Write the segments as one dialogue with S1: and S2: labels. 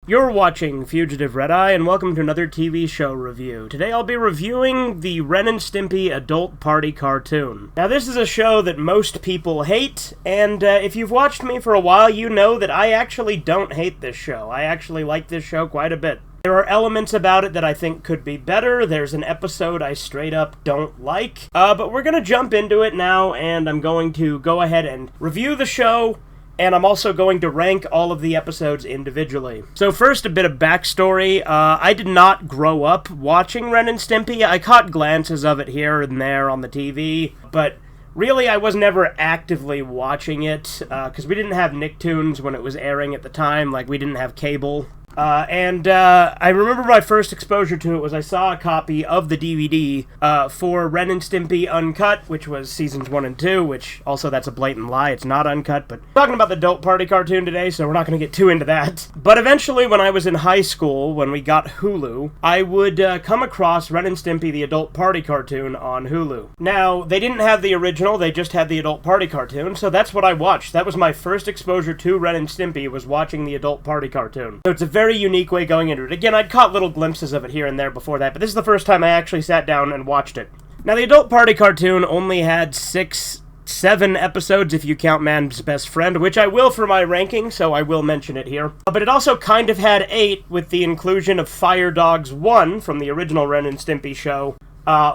S1: You're watching Fugitive Red-Eye, and welcome to another TV show review. Today I'll be reviewing the Ren and Stimpy Adult Party cartoon. Now this is a show that most people hate, and if you've watched me for a while, you know that I actually don't hate this show. I actually like this show quite a bit. There are elements about it that I think could be better. There's an episode I straight up don't like. But we're gonna jump into it now, and I'm going to go ahead and review the show, and I'm also going to rank all of the episodes individually. So first, a bit of backstory. I did not grow up watching Ren and Stimpy. I caught glances of it here and there on the TV, but really I was never actively watching it, because we didn't have Nicktoons when it was airing at the time, like we didn't have cable. I remember my first exposure to it was I saw a copy of the DVD for Ren and Stimpy Uncut, which was seasons 1 and 2, which also that's a blatant lie, it's not uncut, but we're talking about the Adult Party cartoon today, so we're not going to get too into that. But eventually, when I was in high school, when we got Hulu, I would come across Ren and Stimpy the Adult Party cartoon on Hulu. Now, they didn't have the original, they just had the Adult Party cartoon, so that's what I watched. That was my first exposure to Ren and Stimpy, was watching the Adult Party cartoon. So it's a very unique way going into it. Again, I'd caught little glimpses of it here and there before that, but this is the first time I actually sat down and watched it. Now, the Adult Party cartoon only had 7 episodes if you count Man's Best Friend, which I will for my ranking, so I will mention it here. But it also kind of had 8 with the inclusion of Fire Dogs 1 from the original Ren and Stimpy show,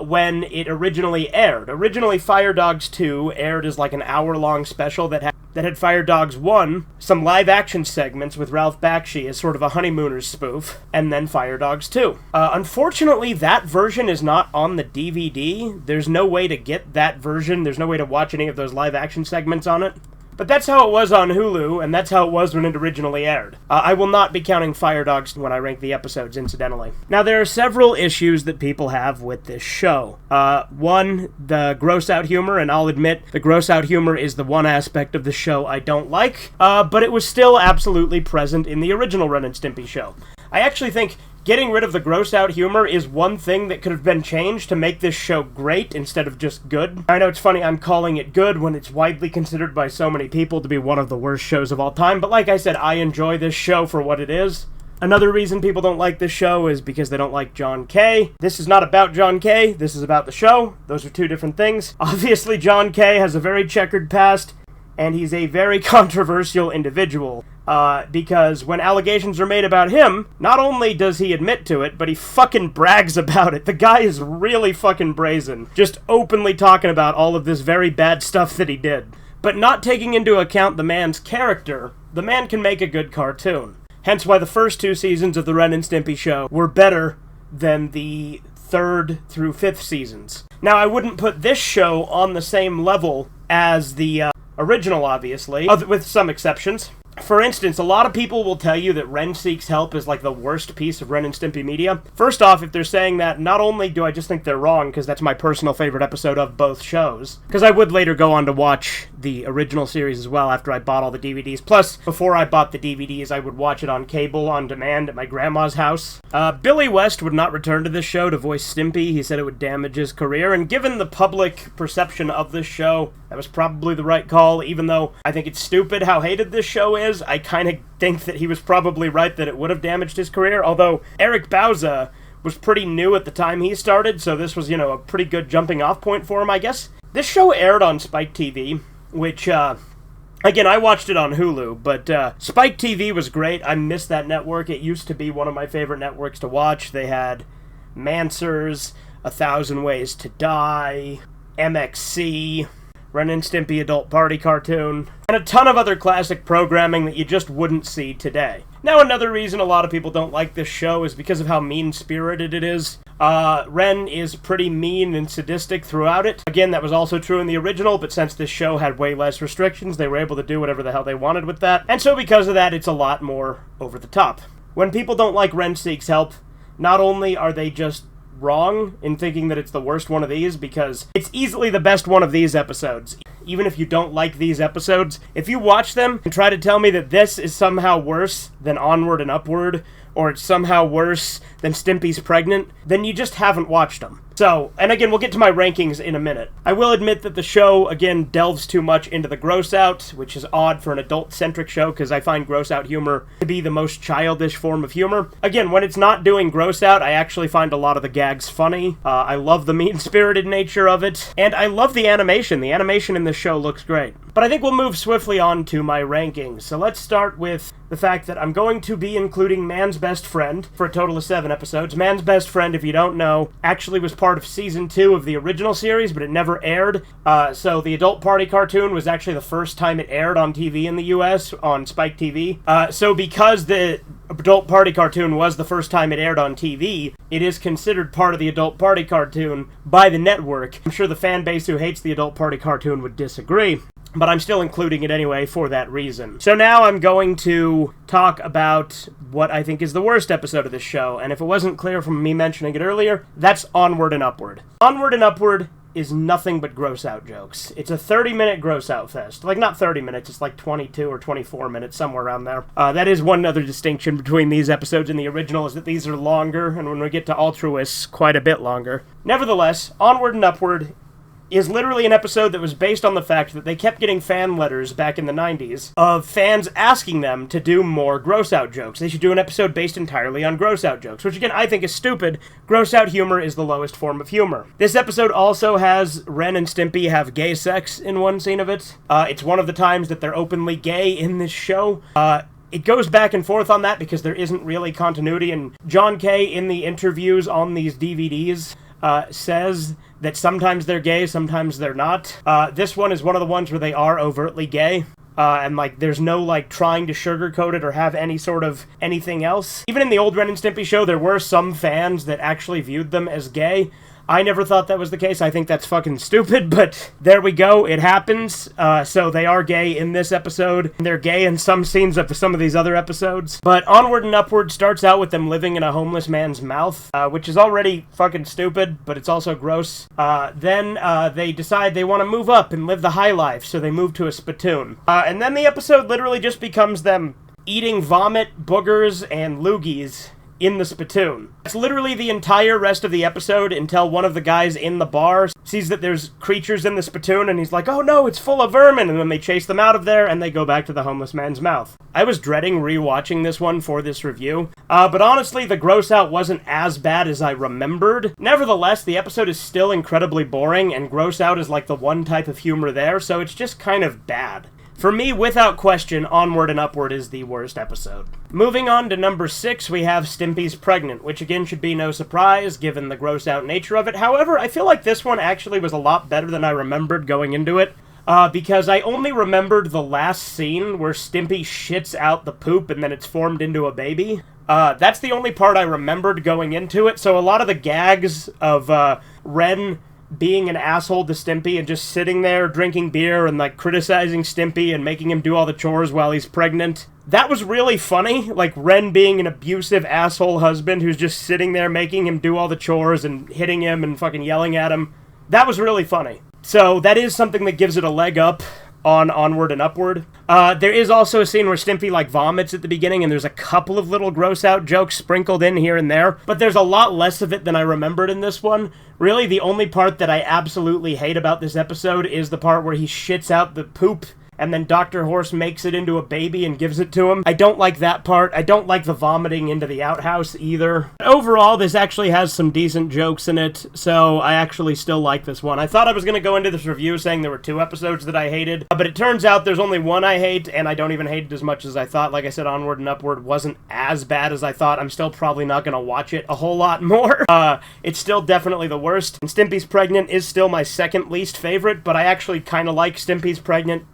S1: when it originally aired. Originally, Fire Dogs 2 aired as like an hour-long special that had Fire Dogs 1, some live-action segments with Ralph Bakshi as sort of a Honeymooners spoof, and then Fire Dogs 2. Unfortunately, that version is not on the DVD. There's no way to get that version. There's no way to watch any of those live-action segments on it. But that's how it was on Hulu, and that's how it was when it originally aired. I will not be counting Fire Dogs when I rank the episodes, incidentally. Now, there are several issues that people have with this show. One, the gross-out humor, and I'll admit the gross-out humor is the one aspect of the show I don't like, but it was still absolutely present in the original Ren and Stimpy show. I actually think getting rid of the gross-out humor is one thing that could have been changed to make this show great instead of just good. I know it's funny I'm calling it good when it's widely considered by so many people to be one of the worst shows of all time, but like I said, I enjoy this show for what it is. Another reason people don't like this show is because they don't like John Kay. This is not about John Kay, this is about the show. Those are two different things. Obviously, John Kay has a very checkered past, and he's a very controversial individual. Because when allegations are made about him, not only does he admit to it, but he fucking brags about it. The guy is really fucking brazen, just openly talking about all of this very bad stuff that he did. But not taking into account the man's character, the man can make a good cartoon. Hence why the first 2 seasons of the Ren and Stimpy show were better than the 3rd through 5th seasons. Now, I wouldn't put this show on the same level as the original, obviously, with some exceptions. For instance, a lot of people will tell you that Ren Seeks Help is like the worst piece of Ren and Stimpy media. First off, if they're saying that, not only do I just think they're wrong, because that's my personal favorite episode of both shows, because I would later go on to watch the original series as well after I bought all the DVDs. Plus, before I bought the DVDs, I would watch it on cable on demand at my grandma's house. Billy West would not return to this show to voice Stimpy. He said it would damage his career, and given the public perception of this show, that was probably the right call, even though I think it's stupid how hated this show is. I kind of think that he was probably right that it would have damaged his career, although Eric Bauza was pretty new at the time he started, so this was, a pretty good jumping off point for him, I guess. This show aired on Spike TV, which, again, I watched it on Hulu, but Spike TV was great. I miss that network. It used to be one of my favorite networks to watch. They had Mansers, 1,000 Ways to Die, MXC, Ren and Stimpy Adult Party cartoon, and a ton of other classic programming that you just wouldn't see today. Now, another reason a lot of people don't like this show is because of how mean-spirited it is. Ren is pretty mean and sadistic throughout it. Again, that was also true in the original, but since this show had way less restrictions, they were able to do whatever the hell they wanted with that. And so because of that, it's a lot more over the top. When people don't like Ren Seeks Help, not only are they just wrong in thinking that it's the worst one of these, because it's easily the best one of these episodes. Even if you don't like these episodes, if you watch them and try to tell me that this is somehow worse than Onward and Upward, or it's somehow worse than Stimpy's Pregnant, then you just haven't watched them. So, and again, we'll get to my rankings in a minute. I will admit that the show, again, delves too much into the gross out, which is odd for an adult-centric show, because I find gross out humor to be the most childish form of humor. Again, when it's not doing gross out, I actually find a lot of the gags funny. I love the mean-spirited nature of it, and I love the animation. The animation in this show looks great. But I think we'll move swiftly on to my rankings. So let's start with the fact that I'm going to be including Man's Best Friend for a total of 7 episodes. Man's Best Friend, if you don't know, actually was part of Season 2 of the original series, but it never aired. So the Adult Party cartoon was actually the first time it aired on TV in the US, on Spike TV. So because the Adult Party cartoon was the first time it aired on TV, it is considered part of the Adult Party cartoon by the network. I'm sure the fan base who hates the Adult Party cartoon would disagree, but I'm still including it anyway for that reason. So now I'm going to talk about what I think is the worst episode of this show, and if it wasn't clear from me mentioning it earlier, that's Onward and Upward. Onward and Upward is nothing but gross out jokes. It's a 30-minute gross out fest. Like, not 30 minutes, it's like 22 or 24 minutes, somewhere around there. That is one other distinction between these episodes and the original, is that these are longer, and when we get to Altruists, quite a bit longer. Nevertheless, Onward and Upward is literally an episode that was based on the fact that they kept getting fan letters back in the 90s of fans asking them to do more gross-out jokes. They should do an episode based entirely on gross-out jokes, which again, I think is stupid. Gross-out humor is the lowest form of humor. This episode also has Ren and Stimpy have gay sex in one scene of it. It's one of the times that they're openly gay in this show. It goes back and forth on that because there isn't really continuity, and John Kay, in the interviews on these DVDs, says that sometimes they're gay, sometimes they're not. This one is one of the ones where they are overtly gay. And, like, there's no, like, trying to sugarcoat it or have any sort of anything else. Even in the old Ren and Stimpy show, there were some fans that actually viewed them as gay. I never thought that was the case. I think that's fucking stupid, but there we go. It happens. So they are gay in this episode. They're gay in some scenes of some of these other episodes. But Onward and Upward starts out with them living in a homeless man's mouth, which is already fucking stupid, but it's also gross. Then they decide they want to move up and live the high life, so they move to a spittoon. And then the episode literally just becomes them eating vomit, boogers, and loogies in the spittoon. It's literally the entire rest of the episode until one of the guys in the bar sees that there's creatures in the spittoon and he's like, oh no, it's full of vermin, and then they chase them out of there and they go back to the homeless man's mouth. I was dreading rewatching this one for this review, but honestly the gross out wasn't as bad as I remembered. Nevertheless, the episode is still incredibly boring, and gross out is like the one type of humor there, so it's just kind of bad. For me, without question, Onward and Upward is the worst episode. Moving on to number 6, we have Stimpy's Pregnant, which again should be no surprise, given the gross-out nature of it. However, I feel like this one actually was a lot better than I remembered going into it, because I only remembered the last scene where Stimpy shits out the poop and then it's formed into a baby. That's the only part I remembered going into it, so a lot of the gags of Ren being an asshole to Stimpy and just sitting there drinking beer and, like, criticizing Stimpy and making him do all the chores while he's pregnant, that was really funny. Like, Ren being an abusive asshole husband who's just sitting there making him do all the chores and hitting him and fucking yelling at him. That was really funny. So that is something that gives it a leg up on Onward and Upward. There is also a scene where Stimpy, like, vomits at the beginning, and there's a couple of little gross-out jokes sprinkled in here and there, but there's a lot less of it than I remembered in this one. Really, the only part that I absolutely hate about this episode is the part where he shits out the poop and then Dr. Horse makes it into a baby and gives it to him. I don't like that part. I don't like the vomiting into the outhouse either. Overall, this actually has some decent jokes in it, so I actually still like this one. I thought I was going to go into this review saying there were 2 episodes that I hated, but it turns out there's only one I hate, and I don't even hate it as much as I thought. Like I said, Onward and Upward wasn't as bad as I thought. I'm still probably not going to watch it a whole lot more. It's still definitely the worst. And Stimpy's Pregnant is still my second least favorite, but I actually kind of like Stimpy's Pregnant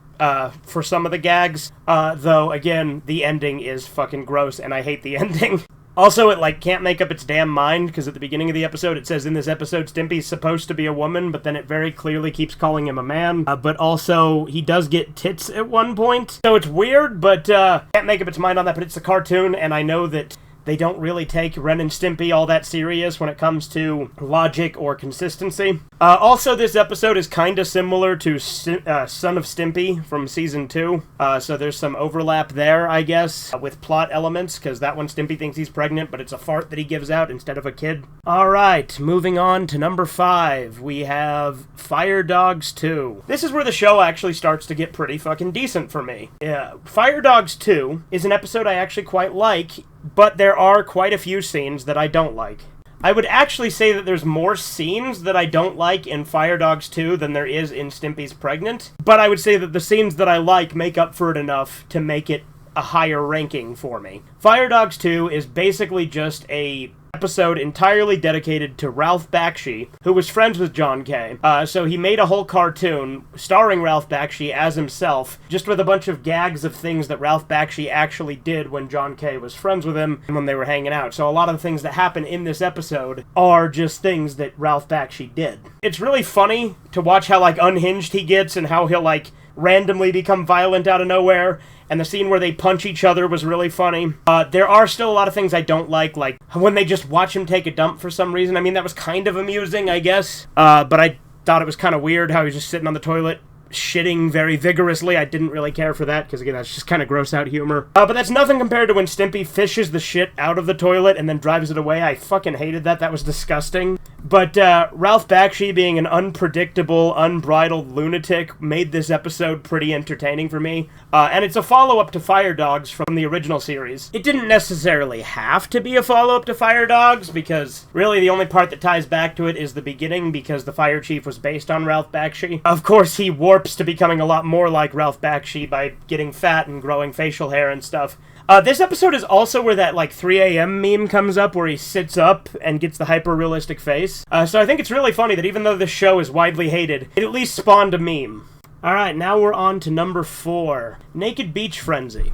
S1: for some of the gags, though, again, the ending is fucking gross, and I hate the ending. Also, it, like, can't make up its damn mind, because at the beginning of the episode, it says in this episode, Stimpy's supposed to be a woman, but then it very clearly keeps calling him a man, but also, he does get tits at one point, so it's weird, but, can't make up its mind on that, but it's a cartoon, and I know that they don't really take Ren and Stimpy all that serious when it comes to logic or consistency. Also, this episode is kind of similar to Son of Stimpy from Season 2, so there's some overlap there, I guess, with plot elements, because that one Stimpy thinks he's pregnant, but it's a fart that he gives out instead of a kid. Alright, moving on to number 5, we have Fire Dogs 2. This is where the show actually starts to get pretty fucking decent for me. Yeah, Fire Dogs 2 is an episode I actually quite like, but there are quite a few scenes that I don't like. I would actually say that there's more scenes that I don't like in Fire Dogs 2 than there is in Stimpy's Pregnant, but I would say that the scenes that I like make up for it enough to make it a higher ranking for me. Fire Dogs 2 is basically just a episode entirely dedicated to Ralph Bakshi, who was friends with John K. So he made a whole cartoon starring Ralph Bakshi as himself, just with a bunch of gags of things that Ralph Bakshi actually did when John K. was friends with him and when they were hanging out. So a lot of the things that happen in this episode are just things that Ralph Bakshi did. It's really funny to watch how, like, unhinged he gets and how he'll, like, randomly become violent out of nowhere. And the scene where they punch each other was really funny. There are still a lot of things I don't like when they just watch him take a dump for some reason. I mean, that was kind of amusing, I guess. But I thought it was kind of weird how he was just sitting on the toilet, shitting very vigorously. I didn't really care for that, because again, that's just kind of gross out humor. But that's nothing compared to when Stimpy fishes the shit out of the toilet and then drives it away. I fucking hated that. That was disgusting. But Ralph Bakshi being an unpredictable, unbridled lunatic made this episode pretty entertaining for me. And it's a follow-up to Fire Dogs from the original series. It didn't necessarily have to be a follow-up to Fire Dogs, because really the only part that ties back to it is the beginning, because the Fire Chief was based on Ralph Bakshi. Of course, he warps to becoming a lot more like Ralph Bakshi by getting fat and growing facial hair and stuff. This episode is also where that, 3 a.m. meme comes up, where he sits up and gets the hyper-realistic face. So I think it's really funny that even though this show is widely hated, it at least spawned a meme. Alright, now we're on to number 4, Naked Beach Frenzy.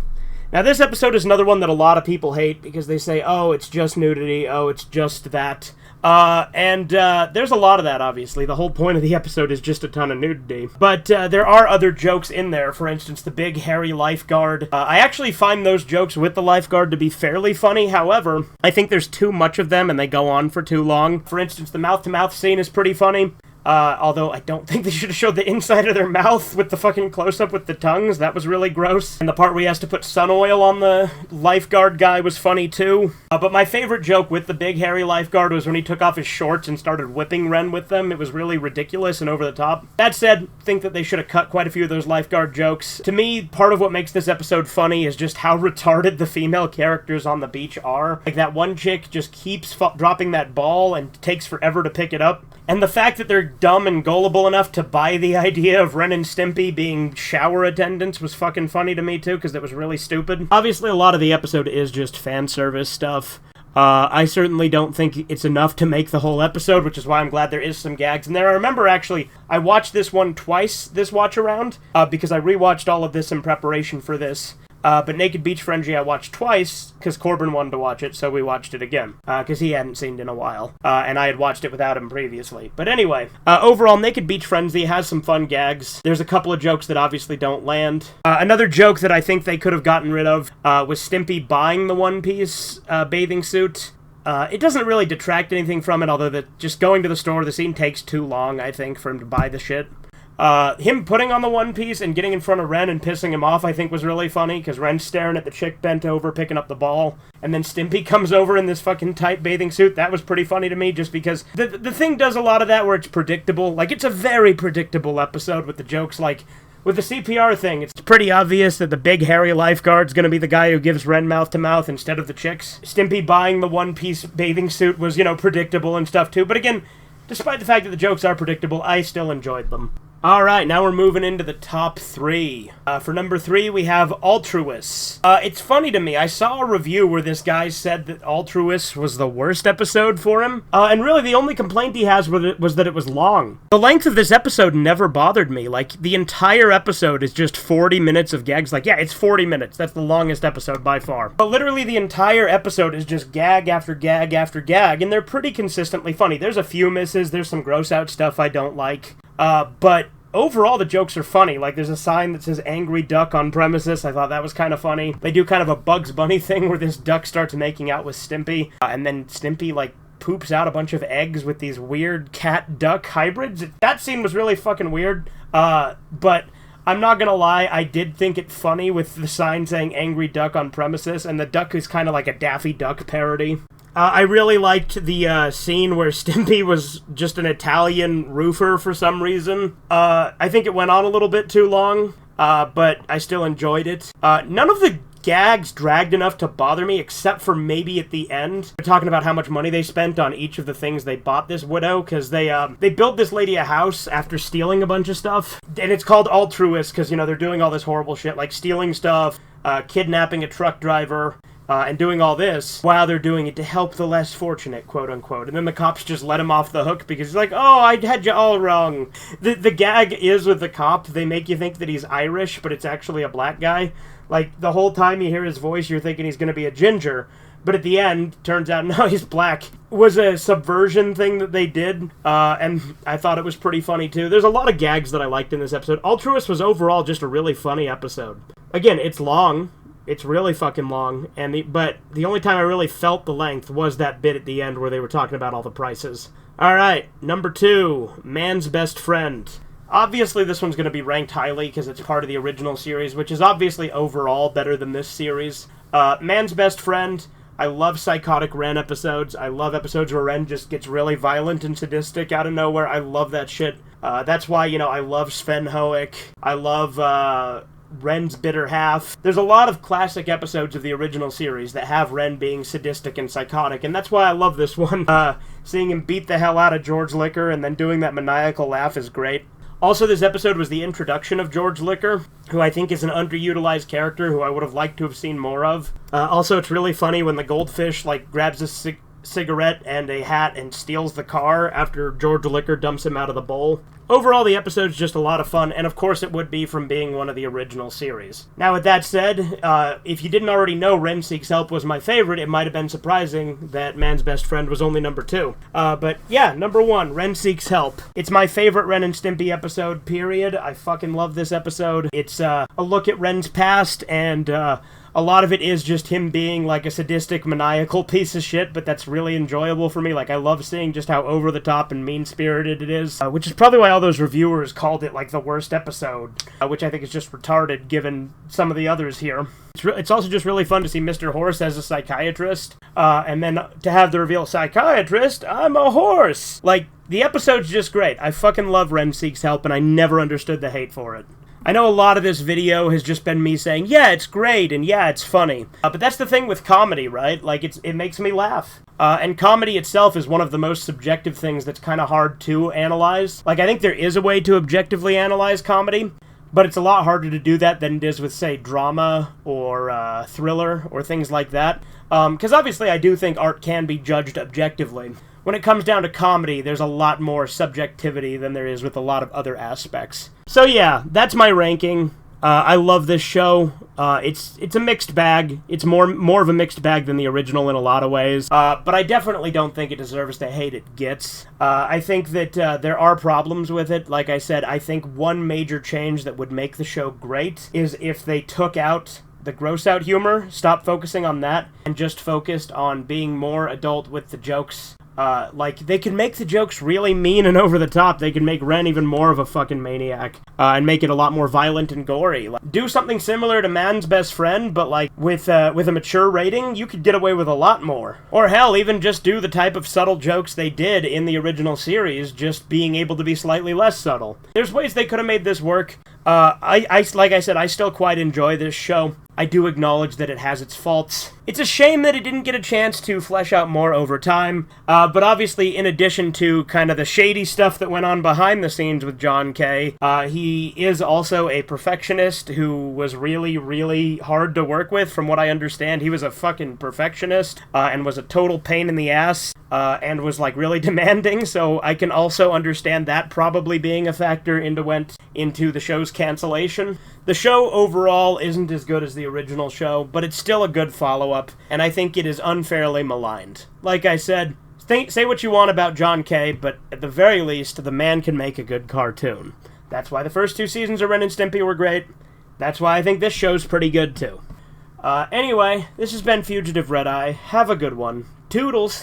S1: Now this episode is another one that a lot of people hate, because they say, oh, it's just nudity, oh, it's just that. There's a lot of that, obviously. The whole point of the episode is just a ton of nudity. But there are other jokes in there. For instance, the big, hairy lifeguard. I actually find those jokes with the lifeguard to be fairly funny. However, I think there's too much of them and they go on for too long. For instance, the mouth-to-mouth scene is pretty funny. Although I don't think they should have showed the inside of their mouth with the fucking close-up with the tongues. That was really gross. And the part where he has to put sun oil on the lifeguard guy was funny too. But my favorite joke with the big hairy lifeguard was when he took off his shorts and started whipping Ren with them. It was really ridiculous and over the top. That said, I think that they should have cut quite a few of those lifeguard jokes. To me, part of what makes this episode funny is just how retarded the female characters on the beach are. Like, that one chick just keeps dropping that ball and takes forever to pick it up. And the fact that they're dumb and gullible enough to buy the idea of Ren and Stimpy being shower attendants was fucking funny to me too, because it was really stupid. Obviously, a lot of the episode is just fan service stuff. I certainly don't think it's enough to make the whole episode, which is why I'm glad there is some gags in there. I remember, actually, I watched this one twice this watch around, because I rewatched all of this in preparation for this. But Naked Beach Frenzy I watched twice, because Corbin wanted to watch it, so we watched it again, because he hadn't seen it in a while, and I had watched it without him previously. But anyway, overall, Naked Beach Frenzy has some fun gags. There's a couple of jokes that obviously don't land. Another joke that I think they could have gotten rid of was Stimpy buying the one-piece bathing suit. It doesn't really detract anything from it, although just going to the store, the scene takes too long, I think, for him to buy the shit. Him putting on the one piece and getting in front of Ren and pissing him off, I think, was really funny, because Ren's staring at the chick bent over, picking up the ball, and then Stimpy comes over in this fucking tight bathing suit. That was pretty funny to me, just because the thing does a lot of that where it's predictable. Like, it's a very predictable episode with the jokes, like, with the CPR thing, it's pretty obvious that the big hairy lifeguard's gonna be the guy who gives Ren mouth-to-mouth instead of the chicks. Stimpy buying the one-piece bathing suit was, predictable and stuff, too, but again, despite the fact that the jokes are predictable, I still enjoyed them. Alright, now we're moving into the top 3. For number 3, we have Altruists. It's funny to me, I saw a review where this guy said that Altruists was the worst episode for him, and really the only complaint he has with it was that it was long. The length of this episode never bothered me. Like, the entire episode is just 40 minutes of gags. Like, yeah, it's 40 minutes. That's the longest episode by far. But literally the entire episode is just gag after gag after gag, and they're pretty consistently funny. There's a few misses, there's some gross out stuff I don't like, but overall, the jokes are funny. Like, there's a sign that says "Angry Duck on Premises." I thought that was kind of funny. They do kind of a Bugs Bunny thing where this duck starts making out with Stimpy, and then Stimpy, like, poops out a bunch of eggs with these weird cat-duck hybrids. That scene was really fucking weird, but I'm not gonna lie, I did think it funny with the sign saying "Angry Duck on Premises," and the duck is kind of like a Daffy Duck parody. I really liked the scene where Stimpy was just an Italian roofer for some reason. I think it went on a little bit too long, but I still enjoyed it. None of the gags dragged enough to bother me, except for maybe at the end. They're talking about how much money they spent on each of the things they bought this widow, because they built this lady a house after stealing a bunch of stuff. And it's called altruist, because, you know, they're doing all this horrible shit, like stealing stuff, kidnapping a truck driver, and doing all this while they're doing it to help the less fortunate, quote unquote. And then the cops just let him off the hook because he's like, "Oh, I had you all wrong." The gag is with the cop, they make you think that he's Irish, but it's actually a black guy. Like, the whole time you hear his voice, you're thinking he's going to be a ginger. But at the end, turns out, no, he's black. It was a subversion thing that they did, and I thought it was pretty funny, too. There's a lot of gags that I liked in this episode. Altruist was overall just a really funny episode. Again, it's long. It's really fucking long, but the only time I really felt the length was that bit at the end where they were talking about all the prices. Alright, number 2, Man's Best Friend. Obviously, this one's going to be ranked highly because it's part of the original series, which is obviously overall better than this series. Man's Best Friend, I love psychotic Ren episodes. I love episodes where Ren just gets really violent and sadistic out of nowhere. I love that shit. That's why, you know, I love Sven Hoek. I love Ren's bitter half. There's a lot of classic episodes of the original series that have Ren being sadistic and psychotic, and that's why I love this one. Seeing him beat the hell out of George Liquor and then doing that maniacal laugh is great. Also, this episode was the introduction of George Liquor, who I think is an underutilized character who I would have liked to have seen more of. Also, it's really funny when the goldfish, like, grabs a cigarette and a hat and steals the car after George Liquor dumps him out of the bowl. Overall, the episode's just a lot of fun, and of course it would be from being one of the original series. Now, with that said, if you didn't already know Ren Seeks Help was my favorite, it might have been surprising that Man's Best Friend was only number 2. But yeah, number 1, Ren Seeks Help. It's my favorite Ren and Stimpy episode, period. I fucking love this episode. It's a look at Ren's past, and a lot of it is just him being like a sadistic, maniacal piece of shit, but that's really enjoyable for me. Like, I love seeing just how over-the-top and mean-spirited it is, which is probably why all those reviewers called it, like, the worst episode, which I think is just retarded, given some of the others here. It's also just really fun to see Mr. Horse as a psychiatrist, and then to have the reveal, "Psychiatrist, I'm a horse!" Like, the episode's just great. I fucking love Ren Seeks Help, and I never understood the hate for it. I know a lot of this video has just been me saying, yeah, it's great, and yeah, it's funny. But that's the thing with comedy, right? Like, it makes me laugh. And comedy itself is one of the most subjective things that's kind of hard to analyze. Like, I think there is a way to objectively analyze comedy, but it's a lot harder to do that than it is with, say, drama or thriller or things like that. Because obviously I do think art can be judged objectively. When it comes down to comedy, there's a lot more subjectivity than there is with a lot of other aspects. So yeah, that's my ranking. I love this show. It's a mixed bag. It's more of a mixed bag than the original in a lot of ways. But I definitely don't think it deserves the hate it gets. I think that there are problems with it. Like I said, I think one major change that would make the show great is if they took out the gross-out humor, stopped focusing on that, and just focused on being more adult with the jokes. Like, they can make the jokes really mean and over the top. They can make Ren even more of a fucking maniac, and make it a lot more violent and gory. Like, do something similar to Man's Best Friend, but like, with a mature rating, you could get away with a lot more. Or hell, even just do the type of subtle jokes they did in the original series, just being able to be slightly less subtle. There's ways they could have made this work. Like I said, I still quite enjoy this show. I do acknowledge that it has its faults. It's a shame that it didn't get a chance to flesh out more over time, but obviously in addition to kind of the shady stuff that went on behind the scenes with John Kay, he is also a perfectionist who was really, really hard to work with. From what I understand, he was a fucking perfectionist, and was a total pain in the ass, and was like really demanding, so I can also understand that probably being a factor into the show's cancellation. The show overall isn't as good as the original show, but it's still a good follow-up, and I think it is unfairly maligned. Like I said, say what you want about John Kay, but at the very least, the man can make a good cartoon. That's why the first 2 seasons of Ren and Stimpy were great. That's why I think this show's pretty good, too. Anyway, this has been Fugitive Red Eye. Have a good one. Toodles!